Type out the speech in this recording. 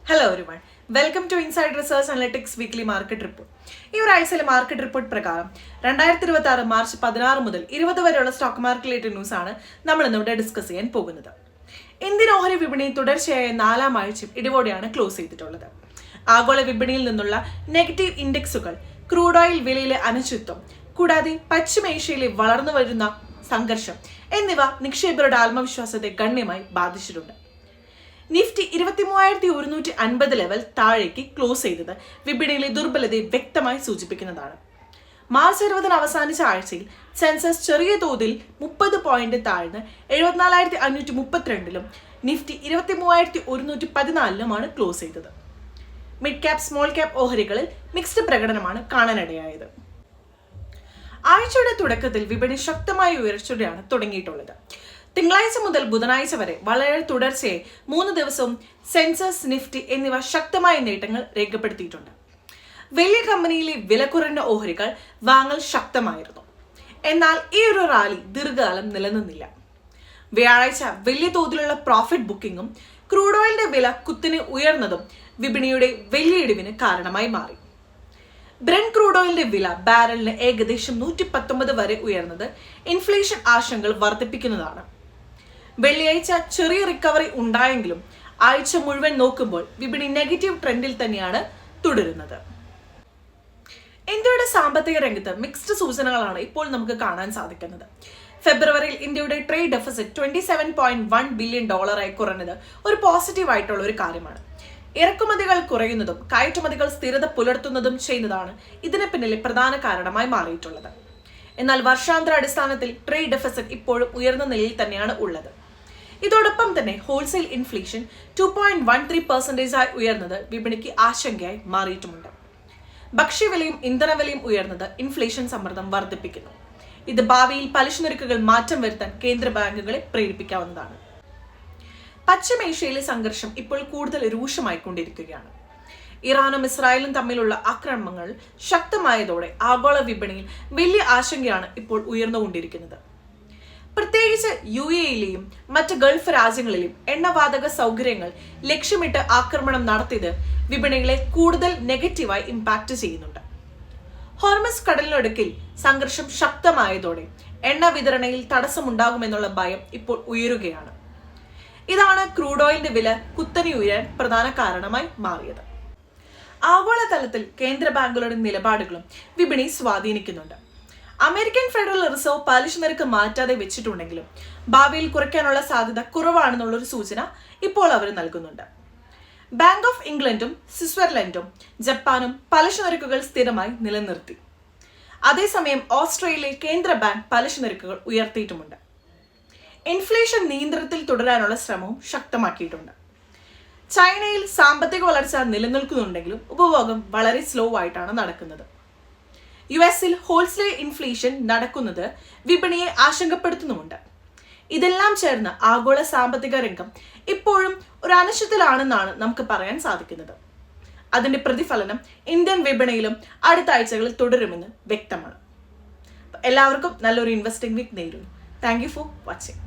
Hello everyone, welcome to inside research analytics weekly market report. ഈ ഒരാഴ്ചയിലെ market report പ്രകാരം 2026 March 16 മുതൽ 20 വരെയുള്ള സ്റ്റോക്ക് മാർക്കറ്റ് റിലേറ്റഡ് ന്യൂസ് ആണ് നമ്മൾ ഇന്നിവിടെ ഡിസ്കസ് ചെയ്യാൻ പോകുന്നത്. ഇന്ത്യൻ ഓഹരി വിപണി തുടർച്ചയായ 4ാം ആഴ്ചയും ഇടിവോടെയാണ് ക്ലോസ് ചെയ്തിട്ടുള്ളത്. ആഗോള വിപണിയിൽ നിന്നുള്ള നെഗറ്റീവ് ഇൻഡെക്സുകൾ, ക്രൂഡ് ഓയിൽ വിലയിലെ അനിശ്ചിതത്വം, കൂടാതെ പശ്ചിമേഷ്യയിലെ വളർന്നു വരുന്ന സംഘർഷം എന്നിവ നിക്ഷേപകരുടെ ആത്മവിശ്വാസത്തെ ഗണ്യമായി ബാധിച്ചിട്ടുണ്ട്. നിഫ്റ്റി 23,150 ലെവൽ താഴേക്ക് ക്ലോസ് ചെയ്തത് വിപണിയിലെ ദുർബലതയെ വ്യക്തമായി സൂചിപ്പിക്കുന്നതാണ്. മാർച്ച് 20 അവസാനിച്ച ആഴ്ചയിൽ സെൻസസ് ചെറിയ തോതിൽ 30 പോയിന്റ് താഴ്ന്ന് 74,532 നിഫ്റ്റി 23,114 ക്ലോസ് ചെയ്തത്. മിഡ് ക്യാപ് സ്മോൾ ക്യാപ് ഓഹരികളിൽ മിക്സ്ഡ് പ്രകടനമാണ് കാണാനിടയായത്. ആഴ്ചയുടെ തുടക്കത്തിൽ വിപണി ശക്തമായ ഉയർച്ചയോടെയാണ് തുടങ്ങിയിട്ടുള്ളത്. തിങ്കളാഴ്ച മുതൽ ബുധനാഴ്ച വരെ വളരെ തുടർച്ചയായി 3 ദിവസവും സെൻസസ്, നിഫ്റ്റി എന്നിവ ശക്തമായ നേട്ടങ്ങൾ രേഖപ്പെടുത്തിയിട്ടുണ്ട്. വലിയ കമ്പനിയിലെ വില കുറഞ്ഞ ഓഹരികൾ വാങ്ങൽ ശക്തമായിരുന്നു. എന്നാൽ ഈ ഒരു റാലി ദീർഘകാലം നിലനിന്നില്ല. വ്യാഴാഴ്ച വലിയ തോതിലുള്ള പ്രോഫിറ്റ് ബുക്കിംഗും ക്രൂഡ് ഓയിലിന്റെ വില കുത്തിനെ ഉയർന്നതും വിപണിയുടെ വലിയ ഇടിവിന് കാരണമായി മാറി. ബ്രെന്റ് ക്രൂഡ് ഓയിലിന്റെ വില ബാരലിന് ഏകദേശം 119 വരെ ഉയർന്നത് ഇൻഫ്ലേഷൻ ആശങ്കകൾ വർദ്ധിപ്പിക്കുന്നതാണ്. വെള്ളിയാഴ്ച ചെറിയ റിക്കവറി ഉണ്ടായെങ്കിലും ആഴ്ച മുഴുവൻ നോക്കുമ്പോൾ വിപണി നെഗറ്റീവ് ട്രെൻഡിൽ തന്നെയാണ് തുടരുന്നത്. ഇന്ത്യയുടെ സാമ്പത്തിക രംഗത്ത് മിക്സ്ഡ് സൂചനകളാണ് ഇപ്പോൾ നമുക്ക് കാണാൻ സാധിക്കുന്നത്. ഫെബ്രുവരിയിൽ ഇന്ത്യയുടെ ട്രേഡ് ഡെഫിസിറ്റ് $27.1 ബില്യൺ കുറഞ്ഞത് ഒരു പോസിറ്റീവ് ആയിട്ടുള്ള ഒരു കാര്യമാണ്. ഇറക്കുമതികൾ കുറയുന്നതും കയറ്റുമതികൾ സ്ഥിരത പുലർത്തുന്നതും ചെയ്യുന്നതാണ് ഇതിന് പിന്നിലെ പ്രധാന കാരണമായി മാറിയിട്ടുള്ളത്. എന്നാൽ വർഷാന്തര അടിസ്ഥാനത്തിൽ ട്രേഡ് ഡെഫിസിറ്റ് ഇപ്പോഴും ഉയർന്ന നിലയിൽ തന്നെയാണ് ഉള്ളത്. ഇതോടൊപ്പം തന്നെ ഹോൾസെയിൽ ഇൻഫ്ലേഷൻ 2.13% ആയി ഉയർന്നത് വിപണിക്ക് ആശങ്കയായി മാറിയിട്ടുമുണ്ട്. ഭക്ഷ്യവിലയും ഇന്ധനവിലയും ഉയർന്നത് ഇൻഫ്ലേഷൻ സമ്മർദ്ദം വർദ്ധിപ്പിക്കുന്നു. ഇത് ഭാവിയിൽ പലിശ നിരക്കുകൾ മാറ്റം വരുത്താൻ കേന്ദ്ര ബാങ്കുകളെ പ്രേരിപ്പിക്കാവുന്നതാണ്. പശ്ചിമേഷ്യയിലെ സംഘർഷം ഇപ്പോൾ കൂടുതൽ രൂക്ഷമായിക്കൊണ്ടിരിക്കുകയാണ്. ഇറാനും ഇസ്രായേലും തമ്മിലുള്ള ആക്രമണങ്ങൾ ശക്തമായതോടെ ആഗോള വിപണിയിൽ വലിയ ആശങ്കയാണ് ഇപ്പോൾ ഉയർന്നുകൊണ്ടിരിക്കുന്നത്. പ്രത്യേകിച്ച് UAEയിലെയും മറ്റ് ഗൾഫ് രാജ്യങ്ങളിലെയും എണ്ണവാതക സൗകര്യങ്ങൾ ലക്ഷ്യമിട്ട് ആക്രമണം നടത്തിയത് വിപണികളെ കൂടുതൽ നെഗറ്റീവായി ഇമ്പാക്ട് ചെയ്യുന്നുണ്ട്. ഹോർമസ് കടലിനടുക്കിൽ സംഘർഷം ശക്തമായതോടെ എണ്ണ വിതരണയിൽ തടസ്സമുണ്ടാകുമെന്നുള്ള ഭയം ഇപ്പോൾ ഉയരുകയാണ്. ഇതാണ് ക്രൂഡ് ഓയിലിന്റെ വില കുത്തനെ ഉയരാൻ പ്രധാന കാരണമായി മാറിയത്. ആഗോളതലത്തിൽ കേന്ദ്ര ബാങ്കുകളുടെ നിലപാടുകളും വിപണി സ്വാധീനിക്കുന്നുണ്ട്. അമേരിക്കൻ ഫെഡറൽ റിസർവ് പലിശ നിരക്ക് മാറ്റാതെ വെച്ചിട്ടുണ്ടെങ്കിലും ഭാവിയിൽ കുറയ്ക്കാനുള്ള സാധ്യത കുറവാണെന്നുള്ളൊരു സൂചന ഇപ്പോൾ അവർ നൽകുന്നുണ്ട്. ബാങ്ക് ഓഫ് ഇംഗ്ലണ്ടും സ്വിറ്റ്സർലൻഡും ജപ്പാനും പലിശ നിരക്കുകൾ സ്ഥിരമായി നിലനിർത്തി. അതേസമയം ഓസ്ട്രേലിയയിൽ കേന്ദ്ര ബാങ്ക് പലിശ നിരക്കുകൾ ഉയർത്തിയിട്ടുമുണ്ട്. ഇൻഫ്ലേഷൻ നിയന്ത്രണത്തിൽ തുടരാനുള്ള ശ്രമവും ശക്തമാക്കിയിട്ടുണ്ട്. ചൈനയിൽ സാമ്പത്തിക വളർച്ച നിലനിൽക്കുന്നുണ്ടെങ്കിലും ഉപഭോഗം വളരെ സ്ലോ ആയിട്ടാണ് നടക്കുന്നത്. US-ൽ ഹോൾസെയിൽ ഇൻഫ്ലേഷൻ നടക്കുന്നത് വിപണിയെ ആശങ്കപ്പെടുത്തുന്നുമുണ്ട്. ഇതെല്ലാം ചേർന്ന് ആഗോള സാമ്പത്തിക രംഗം ഇപ്പോഴും ഒരു അനിശ്ചിതത്തിലാണെന്നാണ് നമുക്ക് പറയാൻ സാധിക്കുന്നത്. അതിന്റെ പ്രതിഫലനം ഇന്ത്യൻ വിപണിയിലും അടുത്ത ആഴ്ചകളിൽ തുടരുമെന്ന് വ്യക്തമാണ്. എല്ലാവർക്കും നല്ലൊരു ഇൻവെസ്റ്റിംഗ് വീക്ക് നേരുന്നു. Thank you for watching.